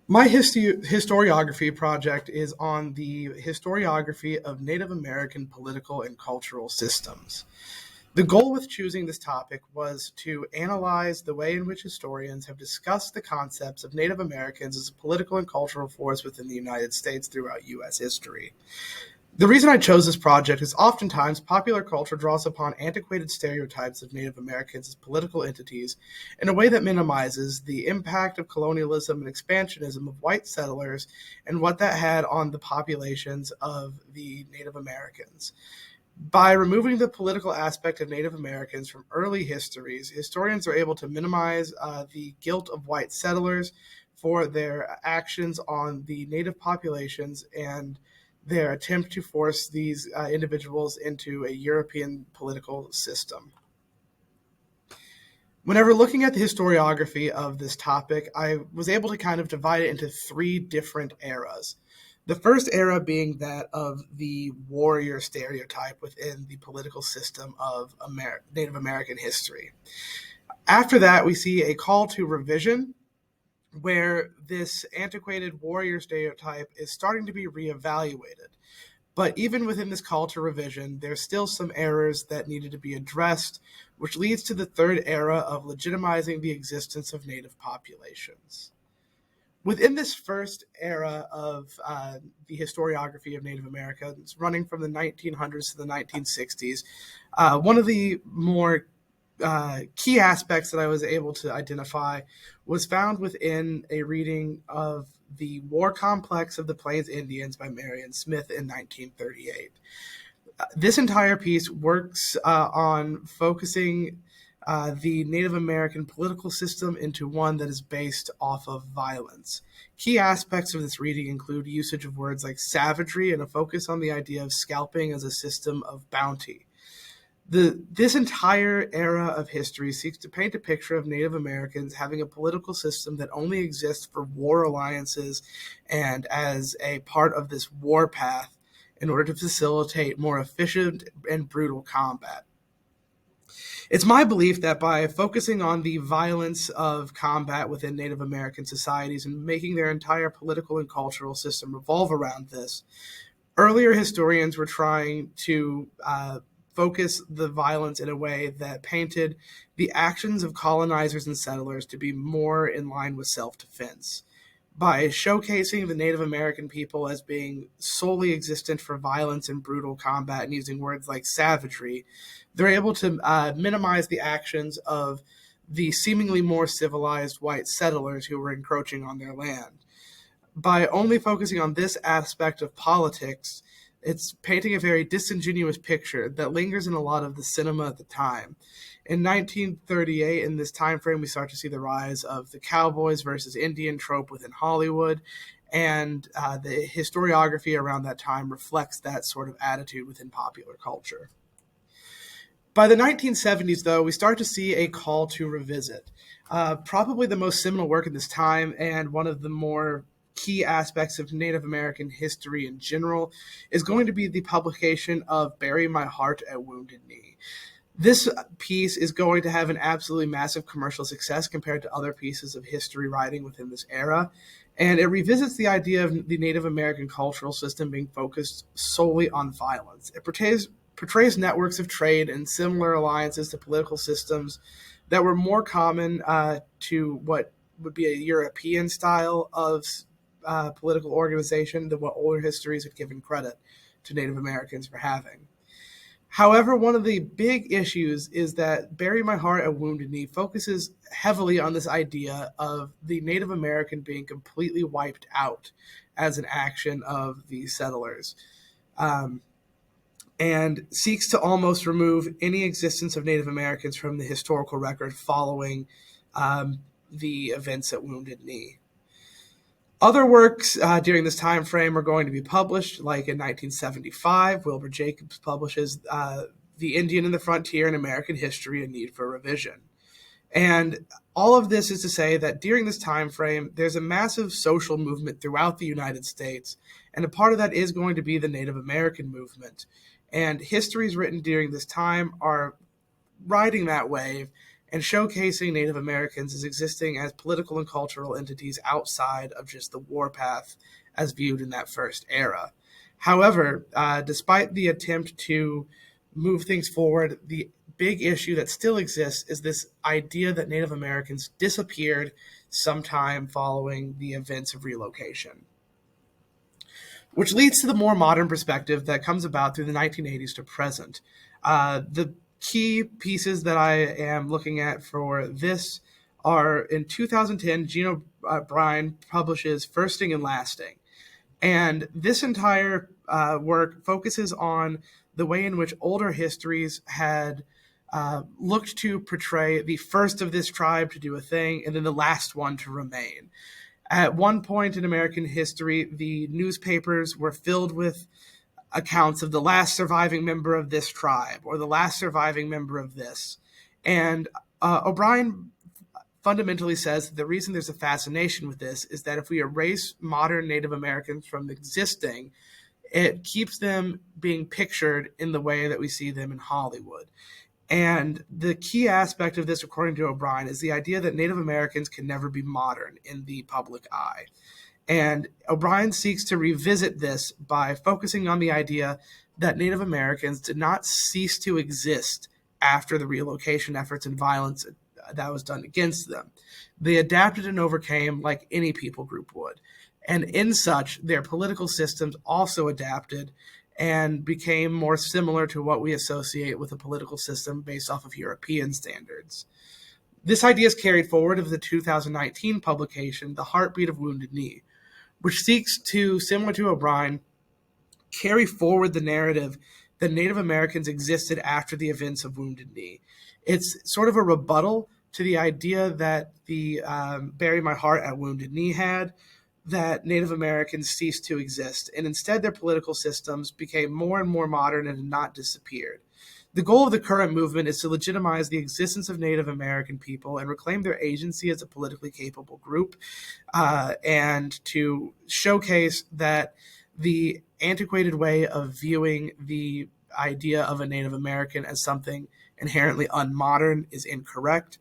My historiography project is on the historiography of Native American political and cultural systems. The goal with choosing this topic was to analyze the way in which historians have discussed the concepts of Native Americans as a political and cultural force within the United States throughout U.S. history. The reason I chose this project is oftentimes popular culture draws upon antiquated stereotypes of Native Americans as political entities in a way that minimizes the impact of colonialism and expansionism of white settlers and what that had on the populations of the Native Americans. By removing the political aspect of Native Americans from early histories, historians are able to minimize the guilt of white settlers for their actions on the Native populations and their attempt to force these individuals into a European political system. Whenever looking at the historiography of this topic, I was able to kind of divide it into three different eras. The first era being that of the warrior stereotype within the political system of Native American history. After that, we see a call to revision where this antiquated warrior stereotype is starting to be reevaluated. But even within this call to revision, there's still some errors that needed to be addressed, which leads to the third era of legitimizing the existence of native populations. Within this first era of the historiography of Native Americans, running from the 1900s to the 1960s, one of the more key aspects that I was able to identify was found within a reading of The War Complex of the Plains Indians by Marion Smith in 1938. This entire piece works on focusing the Native American political system into one that is based off of violence. Key aspects of this reading include usage of words like savagery and a focus on the idea of scalping as a system of bounty. This entire era of history seeks to paint a picture of Native Americans having a political system that only exists for war alliances and as a part of this war path in order to facilitate more efficient and brutal combat. It's my belief that by focusing on the violence of combat within Native American societies and making their entire political and cultural system revolve around this, earlier historians were trying to focus the violence in a way that painted the actions of colonizers and settlers to be more in line with self-defense. By showcasing the Native American people as being solely existent for violence and brutal combat and using words like savagery, they're able to minimize the actions of the seemingly more civilized white settlers who were encroaching on their land. By only focusing on this aspect of politics, it's painting a very disingenuous picture that lingers in a lot of the cinema at the time. In 1938, in this time frame, we start to see the rise of the cowboys versus Indian trope within Hollywood, and the historiography around that time reflects that sort of attitude within popular culture. By the 1970s, though, we start to see a call to revisit. Probably the most seminal work in this time and one of the more key aspects of Native American history in general is going to be the publication of Bury My Heart at Wounded Knee. This piece is going to have an absolutely massive commercial success compared to other pieces of history writing within this era, and it revisits the idea of the Native American cultural system being focused solely on violence. It portrays networks of trade and similar alliances to political systems that were more common to what would be a European style of political organization than what older histories had given credit to Native Americans for having. However, one of the big issues is that Bury My Heart at Wounded Knee focuses heavily on this idea of the Native American being completely wiped out as an action of the settlers, and seeks to almost remove any existence of Native Americans from the historical record following the events at Wounded Knee. Other works during this time frame are going to be published, like in 1975, Wilbur Jacobs publishes The Indian and the Frontier in American History, A Need for Revision. And all of this is to say that during this time frame, there's a massive social movement throughout the United States, and a part of that is going to be the Native American movement. And histories written during this time are riding that wave and showcasing Native Americans as existing as political and cultural entities outside of just the warpath as viewed in that first era. However, despite the attempt to move things forward, the big issue that still exists is this idea that Native Americans disappeared sometime following the events of relocation, which leads to the more modern perspective that comes about through the 1980s to present. The key pieces that I am looking at for this are in 2010, Gene O'Brien publishes Firsting and Lasting. And this entire work focuses on the way in which older histories had looked to portray the first of this tribe to do a thing and then the last one to remain. At one point in American history, the newspapers were filled with accounts of the last surviving member of this tribe or the last surviving member of this. And O'Brien fundamentally says that the reason there's a fascination with this is that if we erase modern Native Americans from existing, it keeps them being pictured in the way that we see them in Hollywood. And the key aspect of this, according to O'Brien, is the idea that Native Americans can never be modern in the public eye. And O'Brien seeks to revisit this by focusing on the idea that Native Americans did not cease to exist after the relocation efforts and violence that was done against them. They adapted and overcame like any people group would. And in such, their political systems also adapted and became more similar to what we associate with a political system based off of European standards. This idea is carried forward of the 2019 publication, The Heartbeat of Wounded Knee, which seeks to, similar to O'Brien, carry forward the narrative that Native Americans existed after the events of Wounded Knee. It's sort of a rebuttal to the idea that the Bury My Heart at Wounded Knee had, that Native Americans ceased to exist, and instead their political systems became more and more modern and had not disappeared. The goal of the current movement is to legitimize the existence of Native American people and reclaim their agency as a politically capable group, and to showcase that the antiquated way of viewing the idea of a Native American as something inherently unmodern is incorrect,